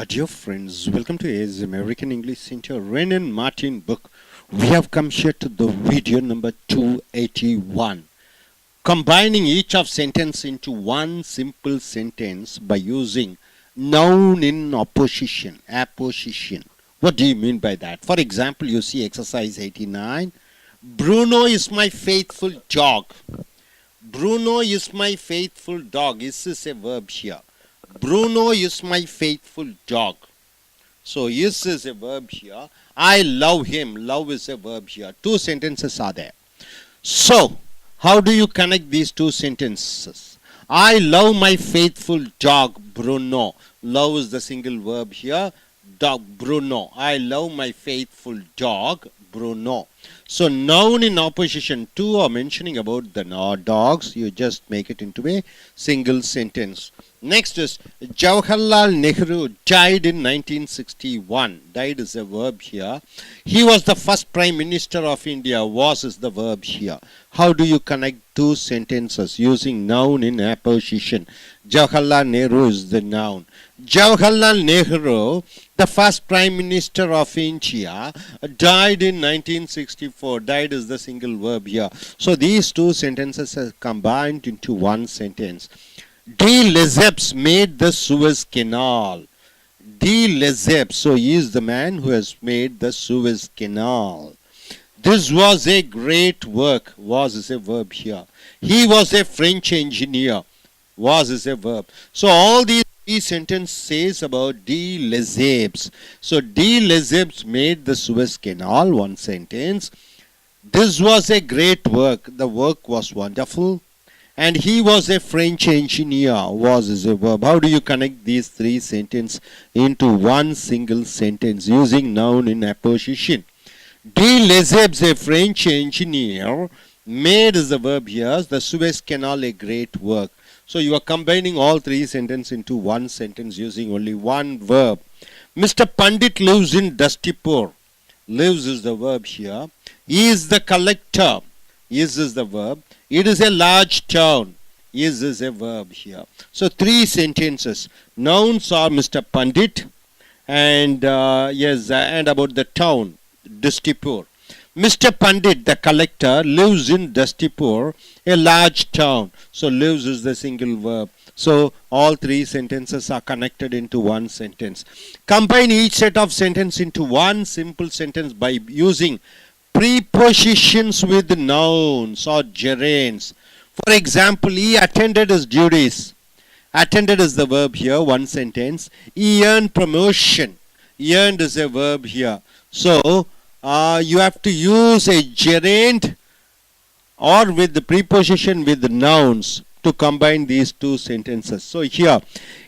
Dear friends, welcome to AS American English Center Ren and Martin book. We have come here to the video number 281. Combining each of sentence into one simple sentence by using noun in opposition, apposition. What do you mean by that? For example, you see exercise 89. Bruno is my faithful dog. Bruno is my faithful dog. Is this a verb here? Bruno is my faithful dog. So is is a verb here. I love him. Love is a verb here. Two sentences are there. So how do you connect these two sentences? I love my faithful dog Bruno. Love is the single verb here. Dog Bruno. I love my faithful dog Bruno. So noun in opposition. Two are mentioning about the dogs. You just make it into a single sentence. Next is Jawaharlal Nehru died in 1961. Died is a verb here. He was the first Prime Minister of India. Was is the verb here. How do you connect two sentences using noun in apposition? Jawaharlal Nehru is the noun. Jawaharlal Nehru, the first Prime Minister of India, died in 1964. Died is the single verb here. So these two sentences are combined into one sentence. De Lesseps made the Suez Canal. De Lesseps, so he is the man who has made the Suez Canal. This was a great work. Was is a verb here. He was a French engineer. Was is a verb. So all these three sentences says about De Lesseps. So De Lesseps made the Suez Canal, one sentence. This was a great work. The work was wonderful. And he was a French engineer. Was is a verb. How do you connect these three sentences into one single sentence using noun in apposition? De Lesseps, a French engineer, made is the verb here. The Suez Canal, a great work. So you are combining all three sentences into one sentence using only one verb. Mr. Pandit lives in Dustipur. Lives is the verb here. He is the collector. Is the verb. It is a large town. Is a verb here. So three sentences. Nouns are Mr. Pandit and and about the town, Dustipur. Mr. Pandit, the collector, lives in Dustipur, a large town. So lives is the single verb. So all three sentences are connected into one sentence. Combine each set of sentences into one simple sentence by using prepositions with nouns or gerunds. For example, he attended his duties. Attended is the verb here, one sentence. He earned promotion. Earned is a verb here. So you have to use a gerund or with the preposition with the nouns to combine these two sentences. So here,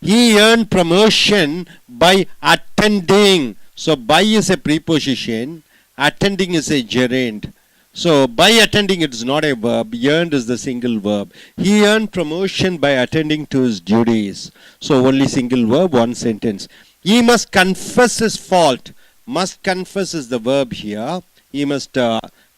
he earned promotion by attending. So by is a preposition. Attending is a gerund. So by attending it is not a verb. Earned is the single verb. He earned promotion by attending to his duties. So only single verb, one sentence. He must confess his fault. Must confess is the verb here. He must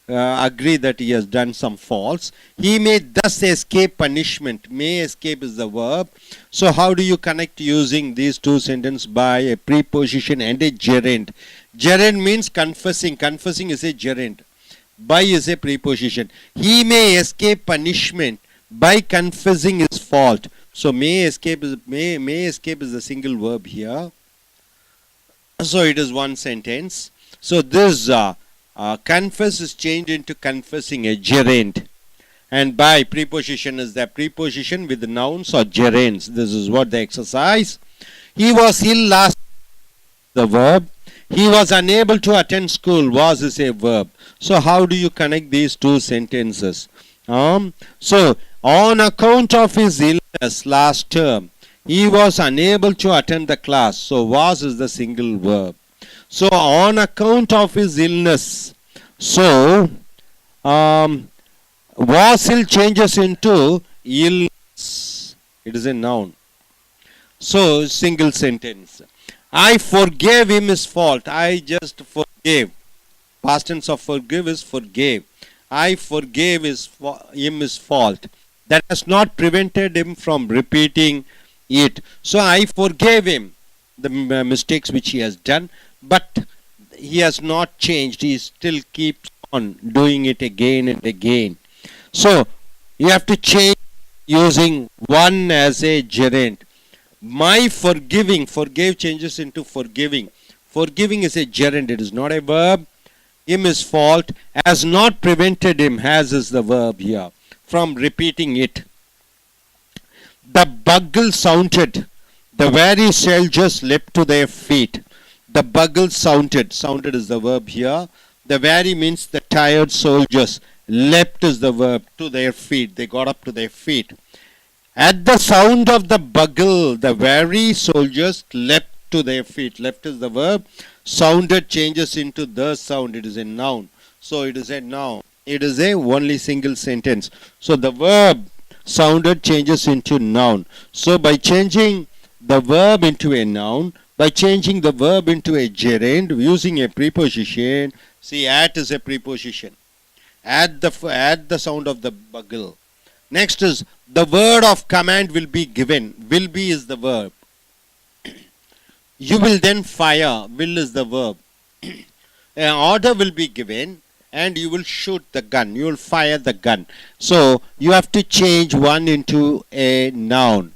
agree that he has done some faults. He may thus escape punishment. May escape is the verb. So how do you connect using these two sentences by a preposition and a gerund? Gerund means confessing. Confessing is a gerund. By is a preposition. He may escape punishment by confessing his fault. So may escape is the single verb here. So it is one sentence. So this confess is changed into confessing, a gerund. And by preposition is the preposition with the nouns or gerunds. This is what the exercise. He was ill last. The verb. He was unable to attend school. Was is a verb. So how do you connect these two sentences? So on account of his illness last term, he was unable to attend the class. So was is the single verb. So on account of his illness. So was ill changes into illness. It is a noun. So single sentence. I forgave him his fault. I just forgave. Past tense of forgive is forgave. I forgave him his fault. That has not prevented him from repeating it. So I forgave him. the mistakes which he has done, but he has not changed. He still keeps on doing it again and again. So you have to change using one as a gerund. My forgiving, forgave changes into forgiving. Forgiving is a gerund, it is not a verb. Him is fault has not prevented him, has is the verb here, from repeating it. The bugle sounded, the very soldiers leapt to their feet. The bugle sounded, sounded is the verb here. The very means the tired soldiers, leapt is the verb, to their feet, they got up to their feet. At the sound of the bugle, the very soldiers leapt to their feet. Leapt is the verb. Sounded changes into the sound. It is a noun. So it is a noun. It is a only single sentence. So the verb sounded changes into noun. So by changing the verb into a noun, by changing the verb into a gerund using a preposition, see, at is a preposition. Add the sound of the bugle. Next is the word of command will be given. Will be is the verb. You will then fire. Will is the verb. An order will be given and you will shoot the gun. You will fire the gun. So you have to change one into a noun.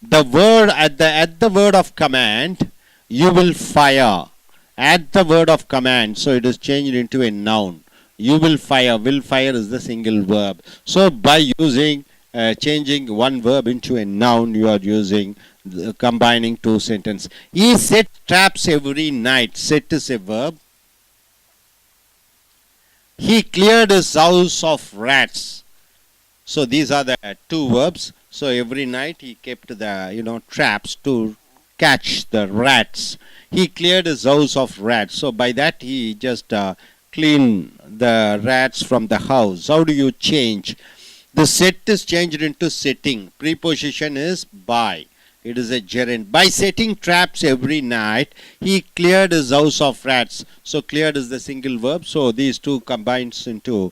The word at the word of command, you will fire. At the word of command, so it is changed into a noun. You will fire. Will fire is the single verb. So by using changing one verb into a noun, you are using combining two sentences. He set traps every night. Set is a verb. He cleared his house of rats. So these are the two verbs. So every night he kept the traps to catch the rats. He cleared his house of rats. So by that he just clean the rats from the house. How do you change? The set is changed into setting. Preposition is by. It is a gerund. By setting traps every night, he cleared his house of rats. So cleared is the single verb. So these two combined into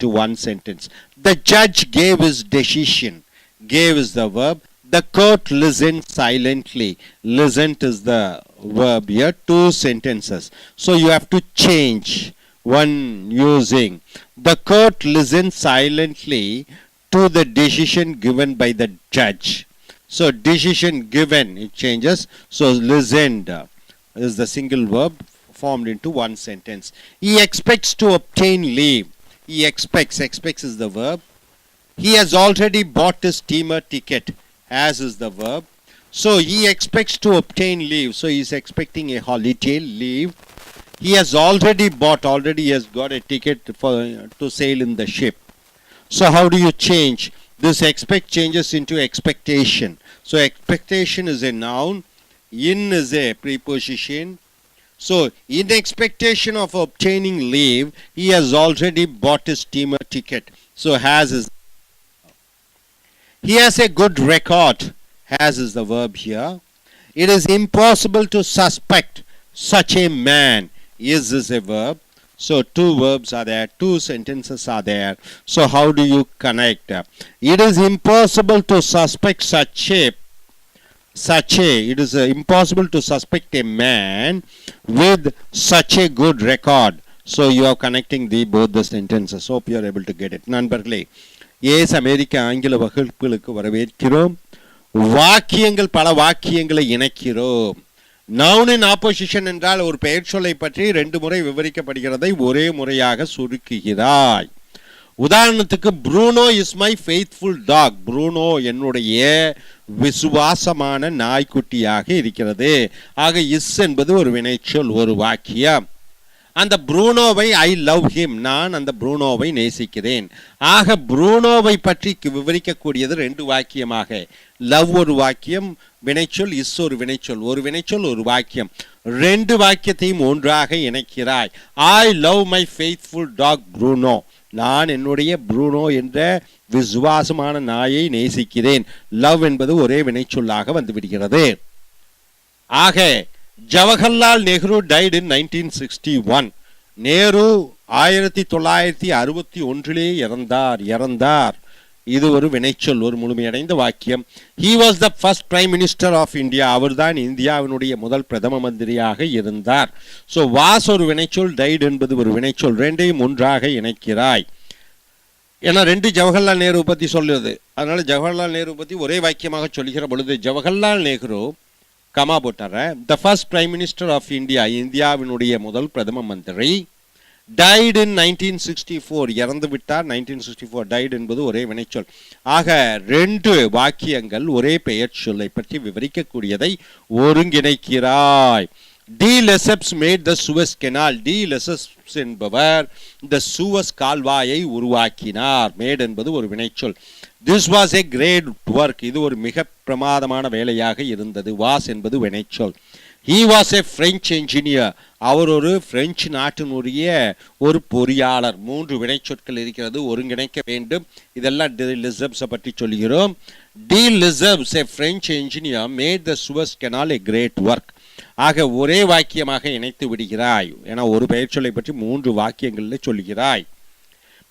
one sentence. The judge gave his decision. Gave is the verb. The court listened silently. Listened is the verb here. Two sentences. So you have to change one using the court listened silently to the decision given by the judge. So decision given, it changes. So listened is the single verb formed into one sentence. He expects to obtain leave. He expects is the verb. He has already bought his steamer ticket. Has is the verb. So he expects to obtain leave. So he is expecting a holiday leave. He has already bought, already he has got a ticket to sail in the ship. So how do you change? This expect changes into expectation. So expectation is a noun. In is a preposition. So in expectation of obtaining leave, he has already bought his steamer ticket. So has is. He has a good record. Has is the verb here. It is impossible to suspect such a man. Is a verb. So two verbs are there, two sentences are there. So how do you connect? It is impossible to suspect it is impossible to suspect a man with such a good record. So you are connecting both the sentences. Hope you are able to get it. நண்பர்களே, ace அமெரிக்க ஆங்கில வகுப்புகளுக்கு வரவேற்கிறோம். வாக்கியங்கள் பல வாக்கியங்களை இணைக்கிறோம். நவுனின் opposition என்றால் ஒரு பெயர் சொல்லை பற்றி 2 முறை விவரிக்கப்படுகிறதை ஒரே முறையாக சுருக்குகிறாய். உதாரணத்துக்கு Bruno is my faithful dog. Bruno என்னுடைய விசுவாசமான நாய்க்குட்டியாக இருக்கிறது. ஆக இஸ் என்பது ஒரு வினைச்சொல், ஒரு வாக்கியம். அந்த ப்ரூனோவை ஐ லவ் ஹிம், நான் அந்த ப்ரூனோவை நேசிக்கிறேன். ஆக ப்ரூனோவை பற்றி விவரிக்கக்கூடியது 2 வாக்கியமாக. லவ் ஒரு வாக்கியம், வினைச்சொல் இஸ் ஒரு வினைச்சொல். ஒரு வினைச்சொல் ஒரு வாக்கியம். 2 வாக்கியத்தையும் ஒன்றாக இணைக்கிறாய். I love my faithful dog Bruno. நான் என்னுடைய ப்ரூனோ என்ற விசுவாசமான நாயை நேசிக்கிறேன். லவ் என்பது ஒரே வினைச்சொல்லாக வந்துவிடுகிறது. ஆக ஜவஹர்லால் நேரு died in 1961. நேரு 1961 இறந்தார். இது ஒரு வினைச்சொல், ஒரு முழுமையடைந்த வாக்கியம். he was the first prime minister of India, அவர்தான் இந்தியாவினுடைய முதல் பிரதம மந்திரியாக இருந்தார். ஸோ was ஒரு வினைச்சொல், died என்பது ஒரு வினைச்சொல், ரெண்டையும் ஒன்றாக இணைக்கிறாய். ஏன்னா ரெண்டு ஜவஹர்லால் நேரு பற்றி சொல்லுது, அதனால ஜவஹர்லால் நேரு பற்றி ஒரே வாக்கியமாக சொல்லுகிற பொழுது ஜவஹர்லால் நேரு கமா போட்டார the first prime minister of India, இந்தியாவினுடைய முதல் பிரதம மந்திரி, died in 1964, இறந்து விட்டார் 1964. died என்பது ஒரே வினைச்சொல். ஆக ரெண்டு வாக்கியங்கள் ஒரே பெயர் சொல்லை பற்றி விவரிக்கக்கூடியதை ஒருங்கிணைக்கிறாய். De Lesseps made the Suez canal, de Lesseps என்பவர் இந்த சுவஸ் கால்வாயை உருவாக்கினார். மேட் என்பது ஒரு வினைச்சொல். This was a great work, இது ஒரு மிக பிரமாதமான வேலையாக இருந்தது. வாஸ் என்பது வினைச்சொல். he was a French engineer, அவர் ஒரு பிரெஞ்சு நாட்டினுடைய ஒரு பொறியாளர். மூன்று வினைச்சொற்கள் இருக்கிறது, ஒருங்கிணைக்க வேண்டும். இதெல்லாம் டி லெசப்ஸை பற்றி சொல்கிறோம். De Lesseps a French engineer made the Suez Canal a great work. ஆக ஒரே வாக்கியமாக இணைத்து விடுகிறாய். ஏன்னா ஒரு பெயர் சொல்லை பற்றி மூன்று வாக்கியங்களில் சொல்கிறாய்.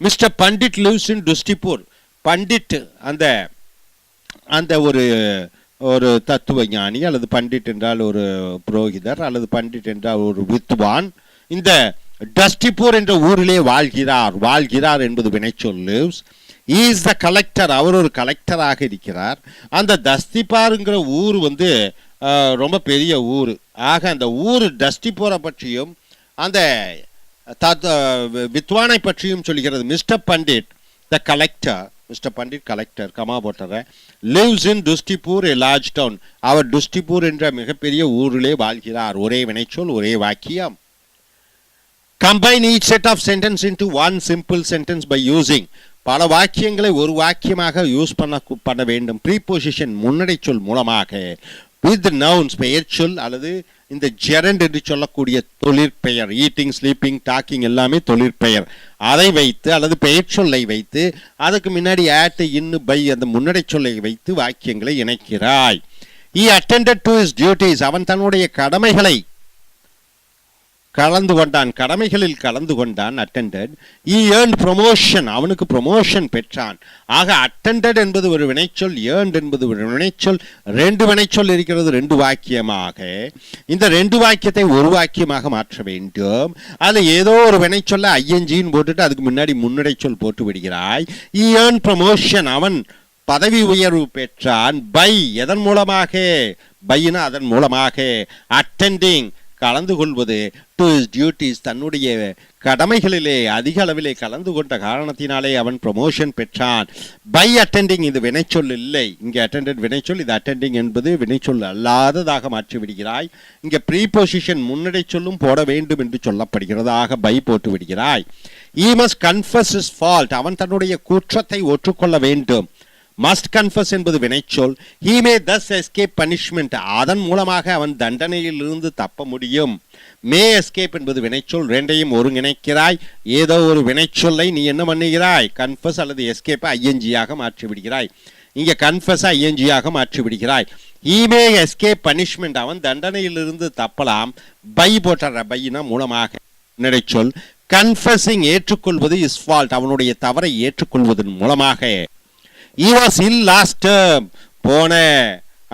Mister Pandit lives in Tustipur, Pandit அந்த அந்த ஒரு ஒரு தத்துவ ஞானி, அல்லது பண்டிட் என்றால் ஒரு புரோகிதர், அல்லது பண்டிட் என்றால் ஒரு வித்வான், இந்த டஸ்டிபூர் என்ற ஊரிலே வாழ்கிறார். வாழ்கிறார் என்பது வினைச்சொல். Lives. he is the collector, அவர் ஒரு கலெக்டராக இருக்கிறார். அந்த தஸ்திபாருங்கிற ஊர் ரொம்ப பெரிய ஊர். ஆக அந்த ஊர் டஸ்டிபூரை பற்றியும் அந்த வித்வானை பற்றியும் சொல்கிறது. மிஸ்டர் பண்டிட் த collector, mister Pandit collector comma போட்டுற lives in துஸ்டிபூர் a large town, அவர் துஸ்டிபூர் என்ற மிகப்பெரிய ஊரிலே வாழ்கிறார். ஒரே வினைச்சொல், ஒரே வாக்கியம். combine each set of sentence into one simple sentence by using, பல வாக்கியங்களை ஒரு வாக்கியமாக யூஸ் பண்ண வேண்டும். ப்ரீபொசிஷன் முன்னடை சொல் மூலமாக, வித் நவுன்ஸ் பெயர் சொல் அல்லது இந்த ஜெரண்ட் என்று சொல்லக்கூடிய தொழிற்பெயர், ஈட்டிங் ஸ்லீப்பிங் டாக்கிங் எல்லாமே தொழிற்பெயர், அதை வைத்து அல்லது பெயர் சொல்லை வைத்து அதுக்கு முன்னாடி ஆட் இன்னு பை அந்த முன்னடை சொல்லை வைத்து வாக்கியங்களை இணைக்கிறாய். he attended to his duties, அவன் தன்னுடைய கடமைகளை கலந்து கொண்டான், கடமைகளில் கலந்து கொண்டான். attended. he earned promotion, அவனுக்கு ப்ரொமோஷன் பெற்றான். ஆக attended என்பது ஒரு வினைச்சொல், earned என்பது ஒரு வினைச்சொல், ரெண்டு வினைச்சொல் இருக்கிறது ரெண்டு வாக்கியமாக. இந்த ரெண்டு வாக்கியத்தை ஒரு வாக்கியமாக மாற்ற வேண்டும். அதில் ஏதோ ஒரு வினைச்சொல்ல ஐஎன்ஜின்னு போட்டுட்டு அதுக்கு முன்னாடி முன்னடை சொல் போட்டு விடுகிறாய். he earned promotion, அவன் பதவி உயர்வு பெற்றான். பை எதன் மூலமாக, பைனா அதன் மூலமாக, attending கலந்து கொள்வது, டு ஹிஸ் டியூட்டிஸ் தன்னுடைய கடமைகளிலே அதிக அளவிலே கலந்து கொண்ட காரணத்தினாலே அவன் ப்ரொமோஷன் பெற்றான். பை அட்டெண்டிங் இது வினைச்சொல் இல்லை, இங்கே அட்டெண்டட் வினைச்சொல், இது அட்டெண்டிங் என்பது வினைச்சொல் அல்லாததாக மாற்றி விடுகிறாய். இங்கே ப்ரீபொசிஷன் முன்னடை சொல்லும் போட வேண்டும் என்று சொல்லப்படுகிறது. ஆக பை போட்டு விடுகிறாய். he must confess his fault, அவன் தன்னுடைய குற்றத்தை ஒற்றுக்கொள்ள வேண்டும். must confess என்பது வினைச்சொல். he may thus escape punishment, அதன் மூலமாக அவன் தண்டனையில் இருந்து தப்ப முடியும். may escape என்பது வினைச்சொல், ரெண்டையும் ஒருங்கிணைக்கிறாய். ஏதோ ஒரு வினைச்சொல்லை நீ என்ன பண்ணுகிறாய், confess அல்லது escape ஐஎன்ஜியாக மாற்றி விடுகிறாய். இங்கே confess ஐஎன்ஜியாக மாற்றி விடுகிறாய். he may escape punishment, அவன் தண்டனையில் இருந்து தப்பலாம். பை போட்டுற, பையினா மூலமாக வினைச்சொல். confessing ஏற்றுக்கொள்வது is fault, அவனுடைய தவறை ஏற்றுக்கொள்வதன் மூலமாக. he was ill last term, போன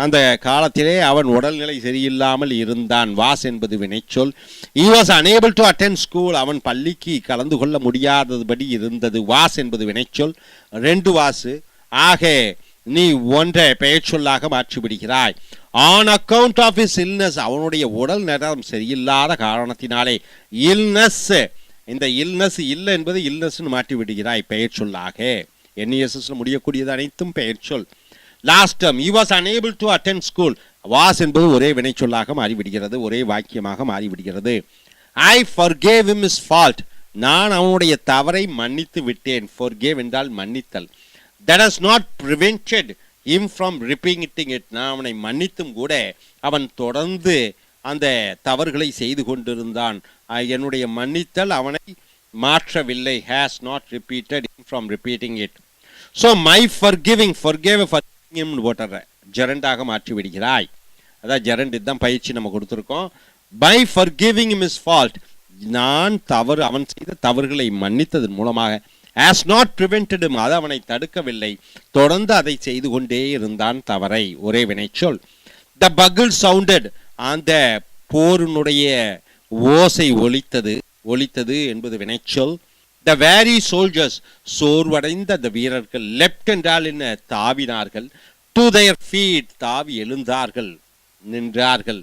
அந்த காலத்திலே அவன் உடல்நிலை சரியில்லாமல் இருந்தான். வாஸ் என்பது வினைச்சொல். he was unable to attend school, அவன் பள்ளிக்கு கலந்து கொள்ள முடியாதபடி இருந்தது. வாஸ் என்பது வினைச்சொல், ரெண்டு வாசு. ஆக நீ ஒன்றை பெயர் சொல்லாக மாற்றி விடுகிறாய். on account of his illness, அவனுடைய உடல் நலம் சரியில்லாத காரணத்தினாலே. illness, இந்த illness இல்லை என்பது illness மாற்றி விடுகிறாய் பெயர் சொல்லாக. NESS முடியக்கூடியது அனைத்தும் பெயர் சொல். Last term he was unable to attend school, was என்பது ஒரே வினைச்சொல்லாக மாறிவிடுகிறது, ஒரே வாக்கியமாக மாறிவிடுகிறது. I forgave him his fault, நான் அவனுடைய தவறை மன்னித்து விட்டேன். forgave என்றால் மன்னித்தல். that has not prevented him from repeating it, நான் அவனை மன்னித்தும் கூட அவன் தொடர்ந்து அந்த தவறுகளை செய்து கொண்டிருந்தான். என்னுடைய மன்னித்தல் அவனை மாற்றவில்லை. has not repeated him from repeating it. so my forgiving, forgave him போட்டுற ஜெரண்டாக மாற்றி விடுகிறாய். அதான் ஜெரண்ட், இதுதான் பயிற்சி நம்ம கொடுத்துருக்கோம். by forgiving him his fault, நான் அவன் செய்த தவறுகளை மன்னித்ததன் மூலமாக. has not prevented him, அது அவனை தடுக்கவில்லை, தொடர்ந்து அதை செய்து கொண்டே இருந்தான் தவறை. ஒரே வினைச்சொல். The bugle sounded, அந்த போரினுடைய ஓசை ஒலித்தது என்பது வினைச்சொல். The weary soldiers, சோர்வடைந்த அந்த வீரர்கள், leapt என்றால் என்ன, தாவினார்கள், to their feet, தாவி எழுந்தார்கள், நின்றார்கள்.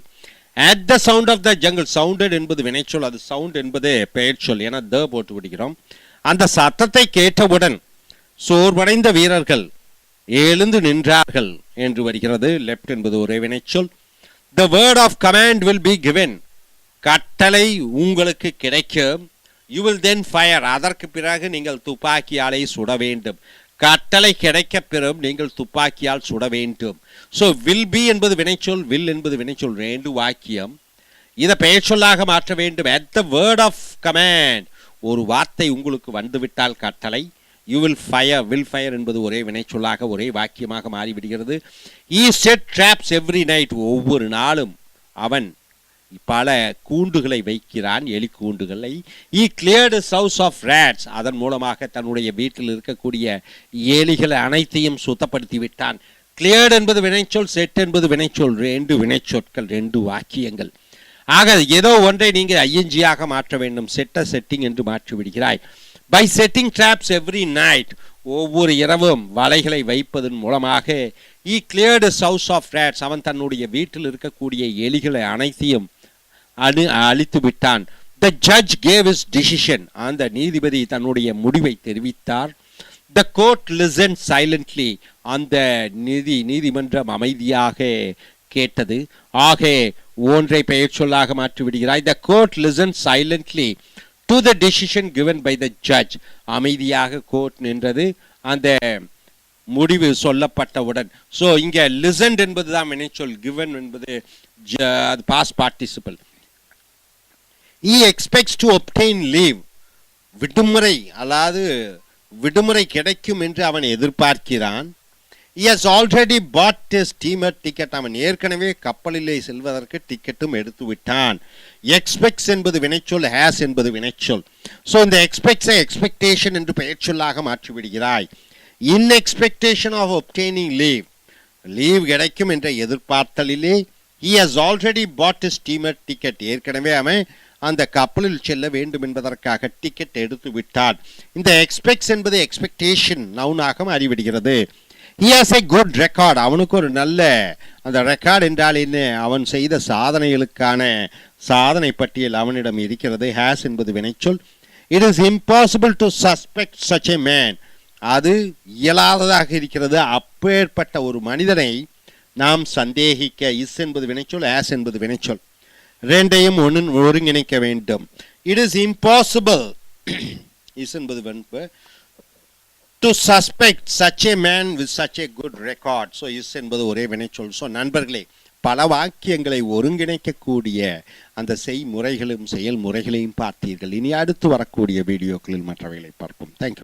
At the sound of the jungle, sounded என்பது வினைச்சொல், அது sound என்பது பெயர் சொல், என the போட்டு விடுகிறோம். அந்த சத்தத்தை கேட்டவுடன் சோர்வடைந்த வீரர்கள் எழுந்து நின்றார்கள் என்று வருகிறது. leapt என்பது ஒரே வினைச்சொல். The word of command will be given, கட்டளை உங்களுக்கு கிடைக்கும். You will then fire, அதற்கு பிறகு நீங்கள் துப்பாக்கியாலை சுட வேண்டும். கட்டளை கிடைக்க பெறும், நீங்கள் துப்பாக்கியால் சுட வேண்டும். ஸோ will be என்பது வினைச்சொல், will என்பது வினைச்சொல், ரெண்டு வாக்கியம். இதை பெயர் சொல்லாக மாற்ற வேண்டும். at the word of command, ஒரு வார்த்தை உங்களுக்கு வந்துவிட்டால் கட்டளை, you will fire என்பது ஒரே வினைச்சொல்லாக ஒரே வாக்கியமாக மாறிவிடுகிறது. he set traps every night, ஒவ்வொரு நாளும் அவன் பல கூண்டுகளை வைக்கிறான், எலி கூண்டுகளை. he cleared his house of rats, அதன் மூலமாக தன்னுடைய வீட்டில் இருக்கக்கூடிய எலிகளை அனைத்தையும் சுத்தப்படுத்தி விட்டான். cleared என்பது வினைச்சொல், set என்பது வினைச்சொல், ரெண்டு வினைச்சொற்கள், ரெண்டு வாக்கியங்கள். ஆக ஏதோ ஒன்றை நீங்கள் ஐஎன்ஜியாக மாற்ற வேண்டும். செட்டிங் என்று மாற்றி விடுகிறாய். by setting traps every night, ஒவ்வொரு இரவும் வலைகளை வைப்பதன் மூலமாக he cleared his house of rats, அவன் தன்னுடைய வீட்டில் இருக்கக்கூடிய எலிகளை அனைத்தையும் அழித்து விட்டான். the judge gave his decision, அந்த நீதிபதி தன்னுடைய முடிவை தெரிவித்தார். the court listened silently, அந்த நீதிமன்றம் அமைதியாக கேட்டது. ஆக ஒன்றை பெயர் சொல்லாக மாற்றி விடுகிறாய். the court listened silently to the decision given by the judge, அமைதியாக கோர்ட் நின்றது அந்த முடிவு சொல்லப்பட்டவுடன். ஸோ இங்கே listened என்பது தான் வினைச்சொல், given என்பது past participle. he expects to obtain leave, விடுமுறை அதாவது விடுமுறை கிடைக்கும் என்று அவன் எதிர்பார்க்கிறான். he has already bought a steamer ticket, அவன் ஏற்கனவே கப்பலிலே செல்வதற்கு டிக்கெட்டும் எடுத்து விட்டான். expects என்பது வினைச்சொல், has என்பது வினைச்சொல். ஸோ இந்த expects expectation என்று பெயர் சொல்லாக மாற்றி விடுகிறாய். in expectation of obtaining leave, leave கிடைக்கும் என்ற எதிர்பார்த்தலிலே he has already bought a steamer ticket, ஏற்கனவே அவன் அந்த கப்பலில் செல்ல வேண்டும் என்பதற்காக டிக்கெட் எடுத்து விட்டான். இந்த expects என்பது எக்ஸ்பெக்டேஷன் நவுனாக மாறிவிடுகிறது. he has a good record, அவனுக்கு ஒரு நல்ல அந்த ரெக்கார்ட் என்றால் என்ன, அவன் செய்த சாதனைகளுக்கான சாதனை பட்டியல் அவனிடம் இருக்கிறது. has என்பது வினைச்சொல். it is impossible to suspect such a man, அது இயலாததாக இருக்கிறது, அப்பேற்பட்ட ஒரு மனிதனை நாம் சந்தேகிக்க. is என்பது வினைச்சொல், as என்பது வினைச்சொல், ரெண்டையும் ஒருங்கிணைக்க வேண்டும். it is impossible is என்பது வெண்பு to suspect such a man with such a good record. so is என்பது ஒரே வினைச்சொல். ஸோ நண்பர்களே, பல வாக்கியங்களை ஒருங்கிணைக்கக்கூடிய அந்த செய்முறைகளும் செயல்முறைகளையும் பார்த்தீர்கள். இனி அடுத்து வரக்கூடிய வீடியோக்களில் மற்றவைகளை பார்ப்போம். தேங்க்யூ.